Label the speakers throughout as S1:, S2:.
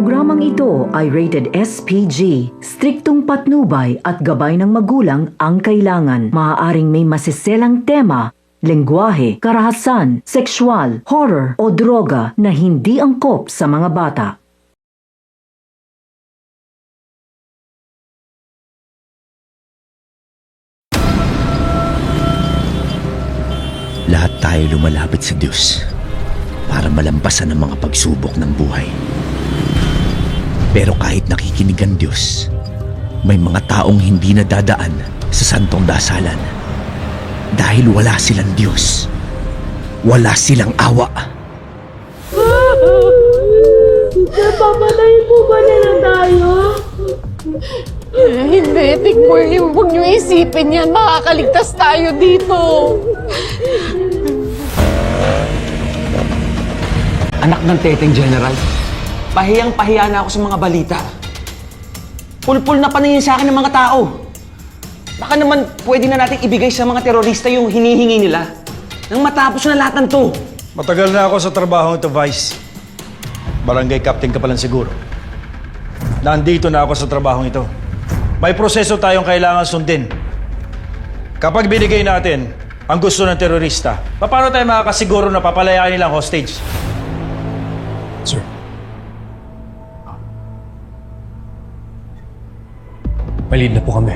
S1: programang ito ay rated SPG. Striktong patnubay at gabay ng magulang ang kailangan. Maaaring may masiselang tema, lengguwahe, karahasan, sexual, horror o droga na hindi angkop sa mga bata.
S2: Lahat tayo lumalapit sa Diyos para malampasan ang mga pagsubok ng buhay. Pero kahit nakikinig ang Diyos, may mga taong hindi nadadaan sa santong dasalan dahil wala silang Diyos. Wala silang awa.
S3: Papatayin po ba nila tayo?
S4: Hindi, Tikboy. Huwag niyo isipin yan. Makakaligtas tayo dito.
S5: Anak ng Teteng General, pahiyang-pahiya na ako sa mga balita. Pulpul na paningin sa akin ng mga tao. Baka naman pwede na natin ibigay sa mga terorista yung hinihingi nila nang matapos na lahat ng to.
S6: Matagal na ako sa trabaho ito, Vice. Barangay Captain ka pa lang siguro. Nandito na ako sa trabaho ito. May proseso tayong kailangan sundin. Kapag binigay natin ang gusto ng terorista, paano tayo makakasiguro na papalayaan nilang hostage?
S7: Sir. Malid na po kami.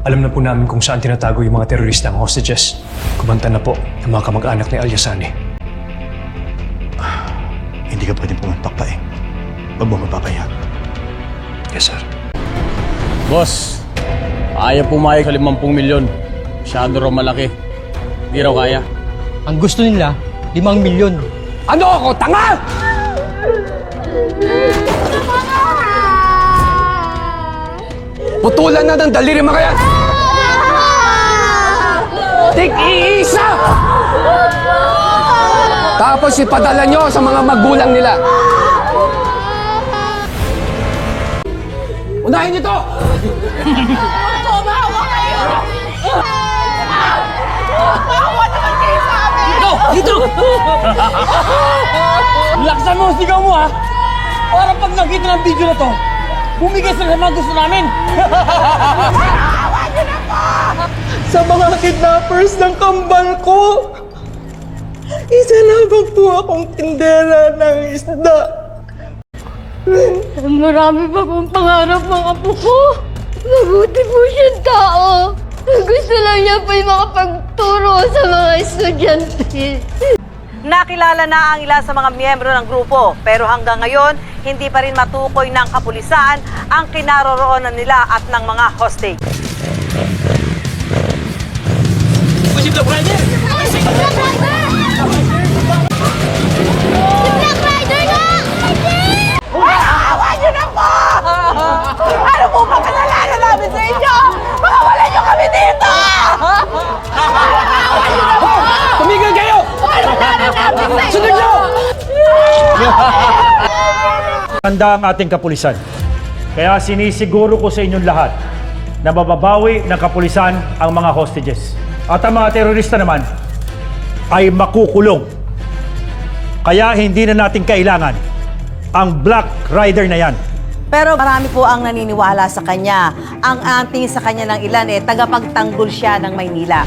S7: Alam na po namin kung saan tinatago yung mga terorista ang hostages. Kumanta na po ng mga kamag-anak ni Alyasani.
S6: Hindi ka pwedeng pumantak pa eh. Huwag mo mapapaya.
S7: Yes, sir.
S8: Boss, ayaw pumayag sa 50 milyon. Masyado raw malaki. Hindi raw kaya.
S9: Ang gusto nila, 5 milyon.
S5: Ano ako, tanga?! Putulan na ng daliri mga yan! Tik-iisa! Tapos ipadala nyo sa mga magulang nila. Unahin nyo to!
S8: Dito! Laksan mo, sigaw mo ha! Para pag nakita ng video na to, bumigay sa mga gusto namin!
S9: Sa mga kidnappers ng kambal ko, isa lamang po akong tindera ng isda.
S4: Marami pa pong pangarap ng apo ko. Mabuti po siyang tao. Gusto lang niya po yung makapagturo sa mga estudyante.
S10: Nakilala na ang ilan sa mga miyembro ng grupo pero hanggang ngayon hindi pa rin matukoy ng kapulisan ang kinaroroonan nila at ng mga hostage.
S3: Awa niyo na po! Ano po ba kasalanan namin sa inyo? Makawalan niyo kami dito! Awa niyo na po!
S5: Tumigil kayo!
S3: Ano namin sa inyo?
S5: Sunod nyo!
S6: Handa ang ating kapulisan. Kaya sinisiguro ko sa inyong lahat na mababawi ng kapulisan ang mga hostages. At ang mga terorista naman ay makukulong. Kaya hindi na natin kailangan ang Black Rider na yan.
S10: Pero marami po ang naniniwala sa kanya. Ang anting sa kanya ng ilan tagapagtanggol siya ng Maynila.